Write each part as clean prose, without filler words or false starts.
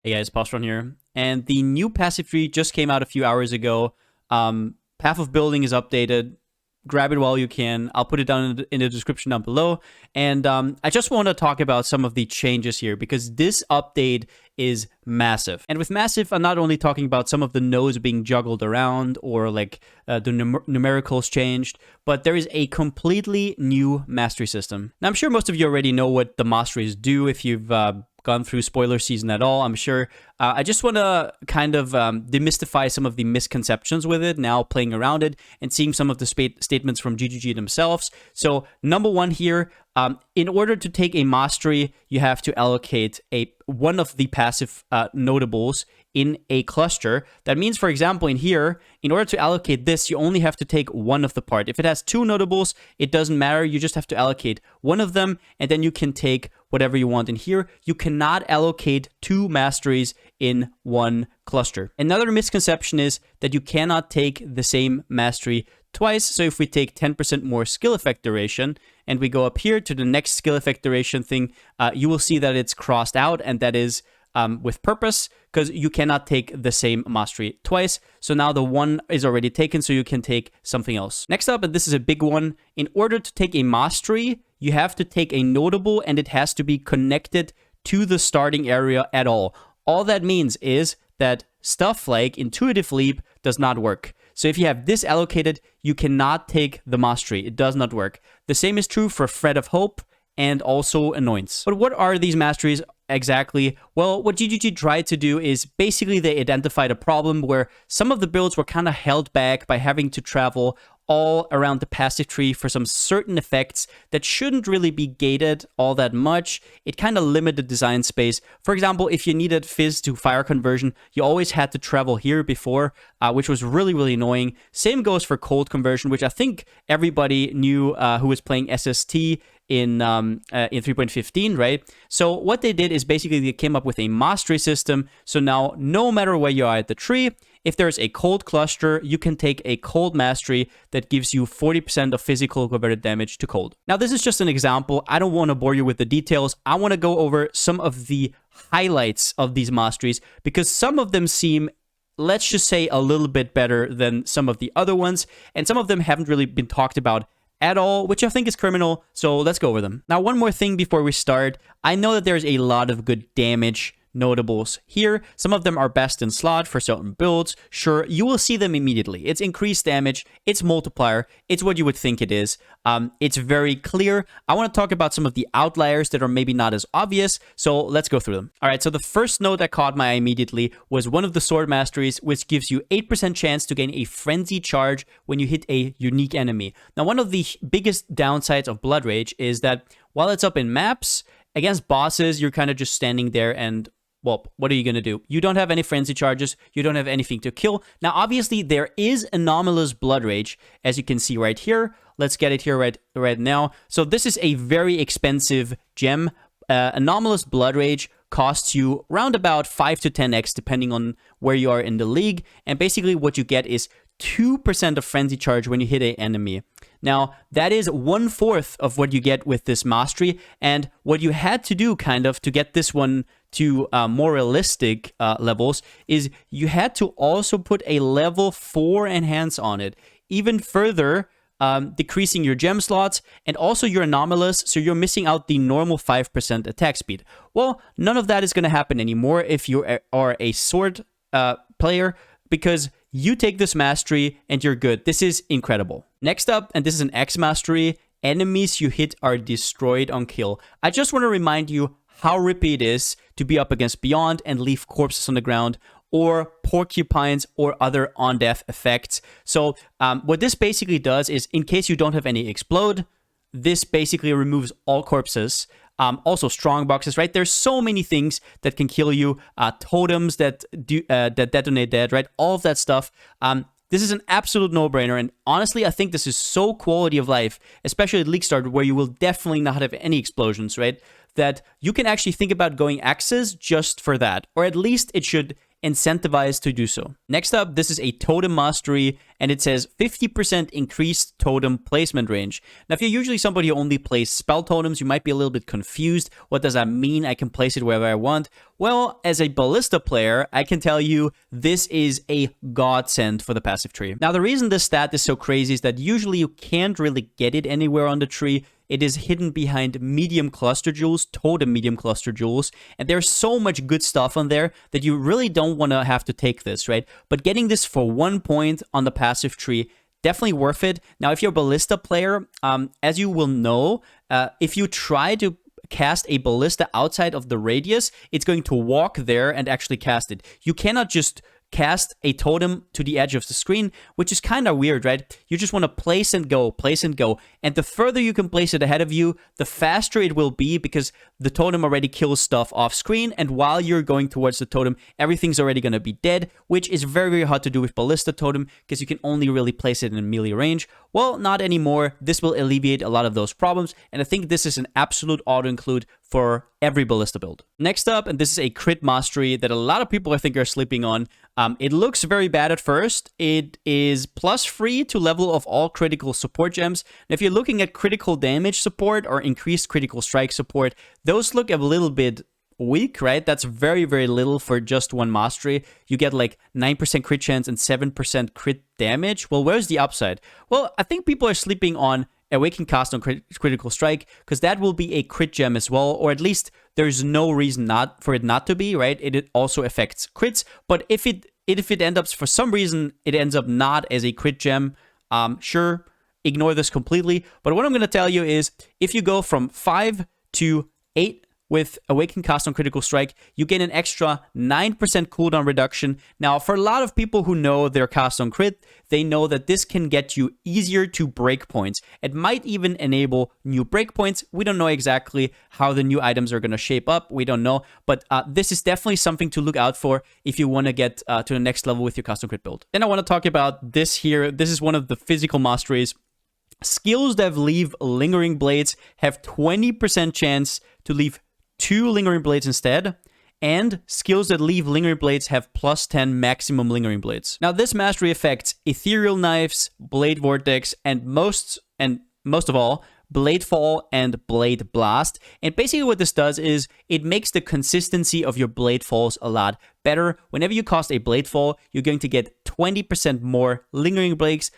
Hey guys, Postron here. And the new passive tree just came out a few hours ago. Path of Building is updated. Grab it while you can. I'll put it down in the description down below. And I just want to talk about some of the changes here because this update is massive. And with massive, I'm not only talking about some of the nodes being juggled around or like the numericals changed, but there is a completely new mastery system. Now, I'm sure most of you already know what the masteries do if you've gone through spoiler season at all, I'm sure. I just want to kind of demystify some of the misconceptions with it, now playing around it and seeing some of the statements from GGG themselves. So number one here, in order to take a mastery, you have to allocate one of the passive notables in a cluster. That means, for example, in here, in order to allocate this, you only have to take one of the part. If it has two notables, it doesn't matter. You just have to allocate one of them, and then you can take whatever you want in here. You cannot allocate two masteries in one cluster. Another misconception is that you cannot take the same mastery twice. So if we take 10% more skill effect duration and we go up here to the next skill effect duration thing, you will see that it's crossed out, and that is with purpose, because you cannot take the same mastery twice. So now the one is already taken, so you can take something else. Next up, and this is a big one, in order to take a mastery, you have to take a notable and it has to be connected to the starting area at all. All that means is that stuff like Intuitive Leap does not work. So if you have this allocated, you cannot take the mastery. It does not work. The same is true for Thread of Hope and also Annoyance. But what are these masteries exactly? Well, what GGG tried to do is basically they identified a problem where some of the builds were kind of held back by having to travel all around the passive tree for some certain effects that shouldn't really be gated all that much. It kind of limited design space. For example, if you needed fizz to fire conversion, you always had to travel here before, which was really, really annoying. Same goes for cold conversion, which I think everybody knew who was playing SST in 3.15, right? So what they did is basically they came up with a mastery system. So now no matter where you are at the tree, if there's a cold cluster, you can take a cold mastery that gives you 40% of physical converted damage to cold. Now, this is just an example. I don't want to bore you with the details. I want to go over some of the highlights of these masteries because some of them seem, let's just say, a little bit better than some of the other ones, and some of them haven't really been talked about at all, which I think is criminal, so let's go over them. Now, one more thing before we start. I know that there's a lot of good damage notables here. Some of them are best in slot for certain builds. Sure, you will see them immediately. It's increased damage, it's multiplier, it's what you would think it is. It's very clear. I want to talk about some of the outliers that are maybe not as obvious, so let's go through them. All right, so the first note that caught my eye immediately was one of the sword masteries, which gives you 8% chance to gain a frenzy charge when you hit a unique enemy. Now, one of the biggest downsides of Blood Rage is that while it's up in maps, against bosses, you're kind of just standing there and, well, what are you going to do? You don't have any frenzy charges. You don't have anything to kill. Now, obviously, there is anomalous Blood Rage, as you can see right here. Let's get it here right now. So this is a very expensive gem. Anomalous Blood Rage costs you around about 5 to 10x, depending on where you are in the league. And basically, what you get is 2% of frenzy charge when you hit an enemy. Now, that is 1/4 of what you get with this mastery, and what you had to do kind of to get this one to more realistic levels is you had to also put a level 4 enhance on it, even further decreasing your gem slots and also your anomalous, so you're missing out the normal 5% attack speed. Well, none of that is going to happen anymore if you are a sword player, because you take this mastery and you're good. This is incredible. Next up, and this is an X mastery, enemies you hit are destroyed on kill. I just want to remind you how rippy it is to be up against Beyond and leave corpses on the ground, or porcupines or other on-death effects. So what this basically does is, in case you don't have any explode, this basically removes all corpses. Also strong boxes, right? There's so many things that can kill you. Totems that detonate dead, right? All of that stuff. This is an absolute no-brainer, and honestly, I think this is so quality of life, especially at League Start, where you will definitely not have any explosions, right? That you can actually think about going X's just for that, or at least it should incentivized to do so. Next up, this is a totem mastery, and it says 50% increased totem placement range. Now, if you're usually somebody who only plays spell totems, you might be a little bit confused. What does that mean? I can place it wherever I want. Well, as a ballista player, I can tell you this is a godsend for the passive tree. Now, the reason this stat is so crazy is that usually you can't really get it anywhere on the tree. It is hidden behind medium cluster jewels, totem medium cluster jewels, and there's so much good stuff on there that you really don't want to have to take this, right? But getting this for 1 point on the passive tree, definitely worth it. Now, if you're a ballista player, as you will know, if you try to cast a ballista outside of the radius, it's going to walk there and actually cast it. You cannot just cast a totem to the edge of the screen, which is kind of weird, right? You just want to place and go, place and go. And the further you can place it ahead of you, the faster it will be because the totem already kills stuff off screen. And while you're going towards the totem, everything's already going to be dead, which is very, very hard to do with ballista totem because you can only really place it in melee range. Well, not anymore. This will alleviate a lot of those problems. And I think this is an absolute auto-include for every ballista build. Next up, and this is a crit mastery that a lot of people I think are sleeping on. It looks very bad at first. It is +3 to level of all critical support gems. And if you're looking at critical damage support or increased critical strike support, those look a little bit weak, right? That's very, very little for just one mastery. You get like 9% crit chance and 7% crit damage. Well, where's the upside? Well, I think people are sleeping on Awakened Cast on Critical Strike, because that will be a crit gem as well, or at least there's no reason not for it not to be, right? It also affects crits, but if it ends up, for some reason, it ends up not as a crit gem, sure, ignore this completely. But what I'm going to tell you is, if you go from 5 to 8 with Awakened Cast on Critical Strike, you get an extra 9% cooldown reduction. Now, for a lot of people who know their cast on crit, they know that this can get you easier to break points. It might even enable new breakpoints. We don't know exactly how the new items are going to shape up. We don't know, but this is definitely something to look out for if you want to get to the next level with your cast on crit build. Then I want to talk about this here. This is one of the physical masteries. Skills that leave lingering blades have 20% chance to leave 2 lingering blades instead, and skills that leave lingering blades have +10 maximum lingering blades. Now, this mastery affects ethereal knives, blade vortex, and most of all, blade fall and blade blast. And basically what this does is it makes the consistency of your blade falls a lot better. Whenever you cast a blade fall, you're going to get 20% more lingering blades,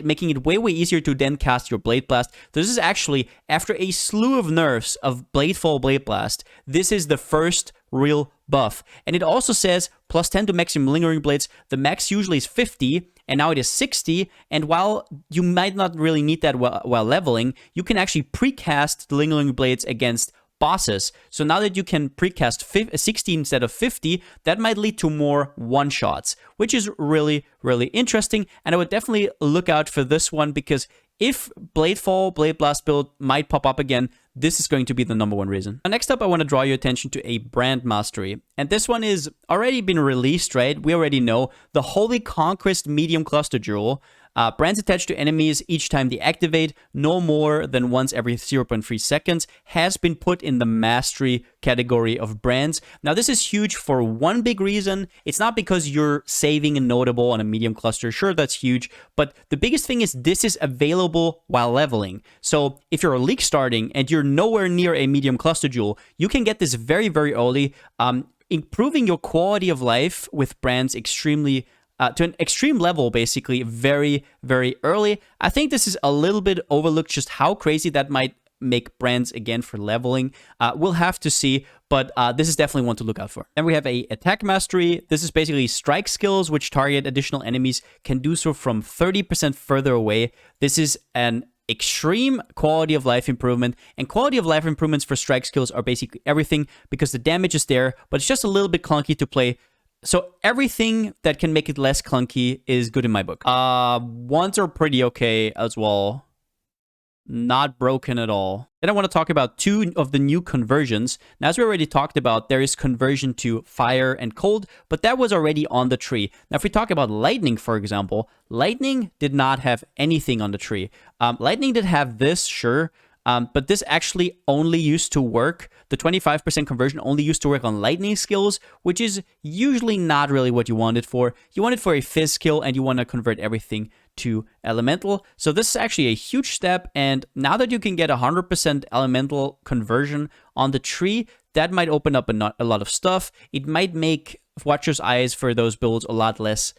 making it way, way easier to then cast your Blade Blast. So this is actually, after a slew of nerfs of Blade Fall, Blade Blast, this is the first real buff. And it also says +10 to maximum lingering blades. The max usually is 50, and now it is 60. And while you might not really need that while leveling, you can actually precast the lingering blades against bosses. So now that you can precast 60 instead of 50, that might lead to more one-shots, which is really, really interesting. And I would definitely look out for this one, because if Blade Fall, Blade Blast build might pop up again, this is going to be the #1 reason. Now, next up, I want to draw your attention to a brand mastery. And this one is already been released, right? We already know the Holy Conquest Medium Cluster Jewel. Brands attached to enemies each time they activate, no more than once every 0.3 seconds, has been put in the mastery category of brands. Now, this is huge for one big reason. It's not because you're saving a notable on a medium cluster. Sure, that's huge. But the biggest thing is this is available while leveling. So if you're a league starting and you're nowhere near a medium cluster jewel, you can get this very, very early, improving your quality of life with brands extremely to an extreme level, basically, very, very early. I think this is a little bit overlooked, just how crazy that might make brands again for leveling. We'll have to see, but this is definitely one to look out for. Then we have a attack mastery. This is basically strike skills which target additional enemies can do so from 30% further away. This is an extreme quality of life improvement, and quality of life improvements for strike skills are basically everything, because the damage is there, but it's just a little bit clunky to play. So everything that can make it less clunky is good in my book. Ones are pretty okay as well. Not broken at all. Then I want to talk about 2 of the new conversions. Now, as we already talked about, there is conversion to fire and cold, but that was already on the tree. Now, if we talk about lightning, for example, lightning did not have anything on the tree. Lightning did have this, sure, But this actually only used to work, the 25% conversion only used to work on lightning skills, which is usually not really what you want it for. You want it for a fizz skill, and you want to convert everything to elemental. So this is actually a huge step, and now that you can get 100% elemental conversion on the tree, that might open up a lot of stuff. It might make Watcher's Eyes for those builds a lot less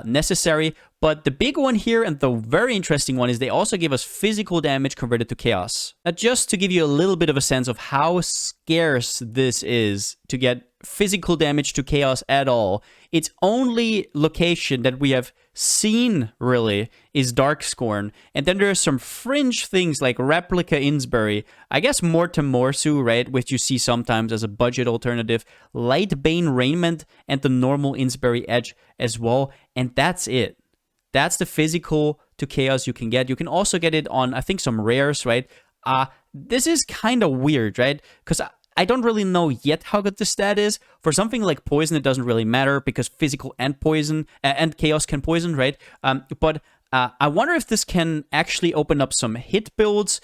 necessary. But the big one here, and the very interesting one, is they also give us physical damage converted to chaos. Now, just to give you a little bit of a sense of how scarce this is to get physical damage to chaos at all, its only location that we have seen, really, is Darkscorn. And then there are some fringe things like Replica Innsbury, I guess Mortem Morsu, right, which you see sometimes as a budget alternative, Lightbane Raiment, and the normal Innsbury Edge as well. And that's it. That's the physical to chaos you can get. You can also get it on, I think, some rares, right? This is kind of weird, right? Because I don't really know yet how good the stat is. For something like poison, it doesn't really matter because physical and poison and chaos can poison, right? But I wonder if this can actually open up some hit builds.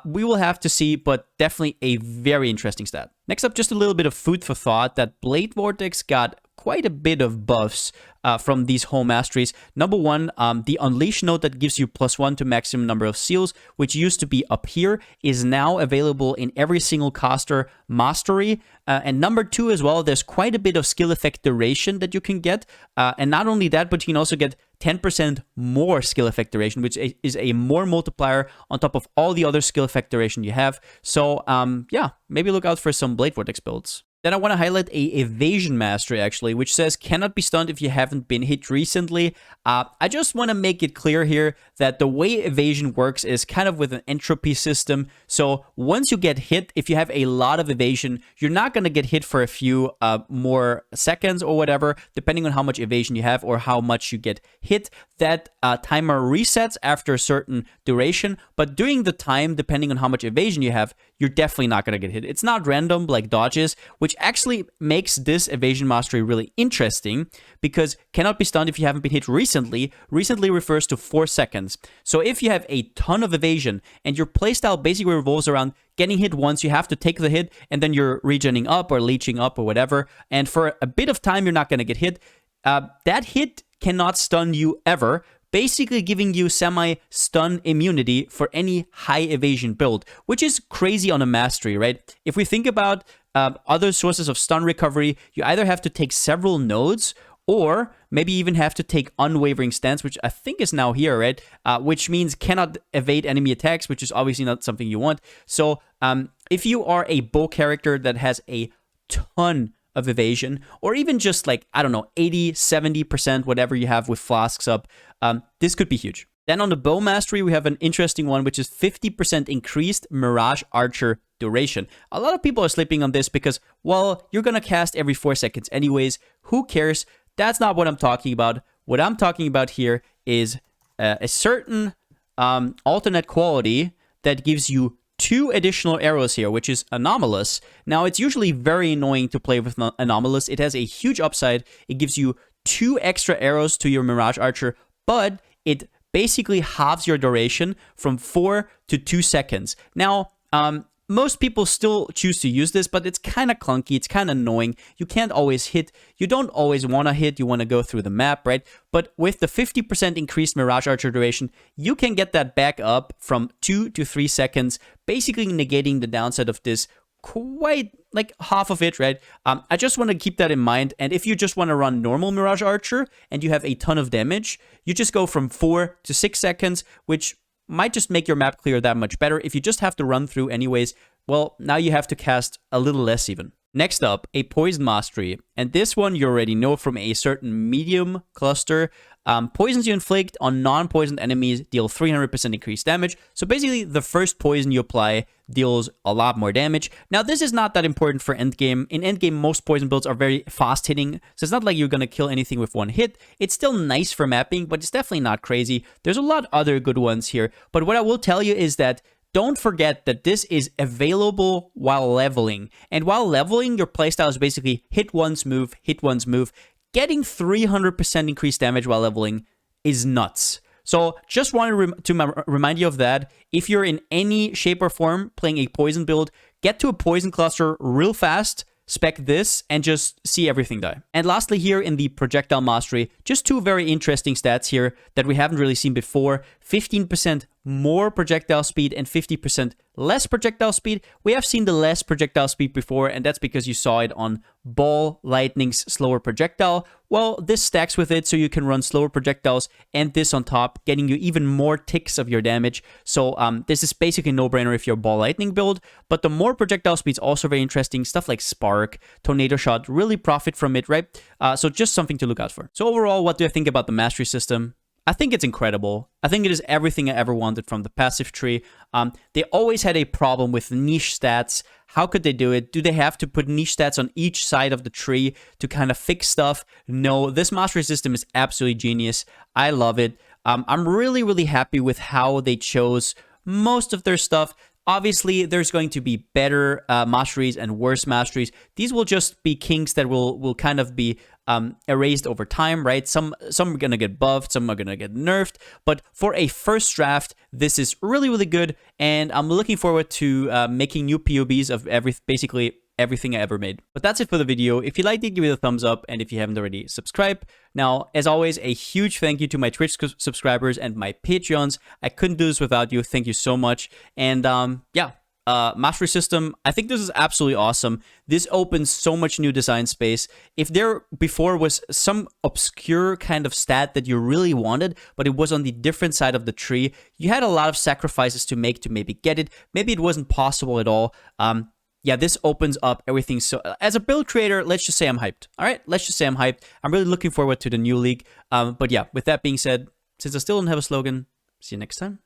We will have to see, but definitely a very interesting stat. Next up, just a little bit of food for thought that Blade Vortex got quite a bit of buffs from these whole masteries. Number one, the Unleash node that gives you +1 to maximum number of seals, which used to be up here, is now available in every single caster mastery. And number two as well, there's quite a bit of skill effect duration that you can get. And not only that, but you can also get 10% more skill effect duration, which is a more multiplier on top of all the other skill effect duration you have. So yeah, maybe look out for some Blade Vortex builds. Then I want to highlight a evasion mastery, actually, which says cannot be stunned if you haven't been hit recently. I just want to make it clear here that the way evasion works is kind of with an entropy system. So once you get hit, if you have a lot of evasion, you're not going to get hit for a few more seconds or whatever, depending on how much evasion you have or how much you get hit. That timer resets after a certain duration, but during the time, depending on how much evasion you have, you're definitely not going to get hit. It's not random like dodges, which actually makes this evasion mastery really interesting because cannot be stunned if you haven't been hit recently. Recently refers to 4 seconds. So if you have a ton of evasion and your playstyle basically revolves around getting hit once, you have to take the hit and then you're regening up or leeching up or whatever, and for a bit of time you're not going to get hit, that hit cannot stun you ever, basically giving you semi-stun immunity for any high evasion build, which is crazy on a mastery, right? If we think about other sources of stun recovery, you either have to take several nodes or maybe even have to take Unwavering Stance, which I think is now here, right? Which means cannot evade enemy attacks, which is obviously not something you want. So if you are a bow character that has a ton of evasion, or even just like, I don't know, 80, 70%, whatever you have with flasks up, this could be huge. Then on the bow mastery, we have an interesting one, which is 50% increased Mirage Archer duration. A lot of people are sleeping on this because, well, you're going to cast every 4 seconds anyways. Who cares? That's not what I'm talking about. What I'm talking about here is a certain alternate quality that gives you 2 additional arrows here, which is anomalous. Now, it's usually very annoying to play with anomalous. It has a huge upside. It gives you 2 extra arrows to your Mirage Archer, but it basically halves your duration from 4 to 2 seconds. Now, most people still choose to use this, but it's kind of clunky. It's kind of annoying. You can't always hit. You don't always want to hit. You want to go through the map, right? But with the 50% increased Mirage Archer duration, you can get that back up from 2 to 3 seconds, basically negating the downside of this quite like half of it, right? I just want to keep that in mind. And if you just want to run normal Mirage Archer and you have a ton of damage, you just go from 4 to 6 seconds, which might just make your map clear that much better. If you just have to run through anyways, well, now you have to cast a little less even. Next up, a Poison Mastery. And this one you already know from a certain medium cluster. Poisons you inflict on non-poisoned enemies deal 300% increased damage. So basically, the first poison you apply deals a lot more damage. Now, this is not that important for endgame. In endgame, most poison builds are very fast-hitting, so it's not like you're going to kill anything with one hit. It's still nice for mapping, but it's definitely not crazy. There's a lot other good ones here. But what I will tell you is that don't forget that this is available while leveling. And while leveling, your playstyle is basically hit once, move, hit once, move. Getting 300% increased damage while leveling is nuts. So just wanted to remind you of that. If you're in any shape or form playing a poison build, get to a poison cluster real fast, spec this, and just see everything die. And lastly here in the projectile mastery, just two very interesting stats here that we haven't really seen before. 15% more projectile speed and 50% less projectile speed. We have seen the less projectile speed before, and that's because you saw it on Ball Lightning's slower projectile. Well, this stacks with it, so you can run slower projectiles and this on top, getting you even more ticks of your damage. So this is basically a no-brainer if you're a Ball Lightning build, but the more projectile speed is also very interesting. Stuff like Spark, Tornado Shot really profit from it, right? So just something to look out for. So overall, what do I think about the Mastery system? I think it's incredible. I think it is everything I ever wanted from the passive tree. They always had a problem with niche stats. How could they do it? Do they have to put niche stats on each side of the tree to kind of fix stuff? No, this Mastery system is absolutely genius. I love it. I'm really, really happy with how they chose most of their stuff. Obviously, there's going to be better masteries and worse masteries. These will just be kinks that will kind of be erased over time, right? Some are going to get buffed, some are going to get nerfed. But for a first draft, this is really, really good. And I'm looking forward to making new POBs of basically everything I ever made. But that's it for the video. If you liked it, give it a thumbs up. And if you haven't already, subscribe. Now, as always, a huge thank you to my Twitch subscribers and my Patreons. I couldn't do this without you. Thank you so much. And yeah, Mastery system, I think this is absolutely awesome. This opens so much new design space. If there before was some obscure kind of stat that you really wanted, but it was on the different side of the tree, you had a lot of sacrifices to make to maybe get it. Maybe it wasn't possible at all. Yeah, this opens up everything. So as a build creator, let's just say I'm hyped. All right, let's just say I'm hyped. I'm really looking forward to the new league. But yeah, with that being said, since I still don't have a slogan, see you next time.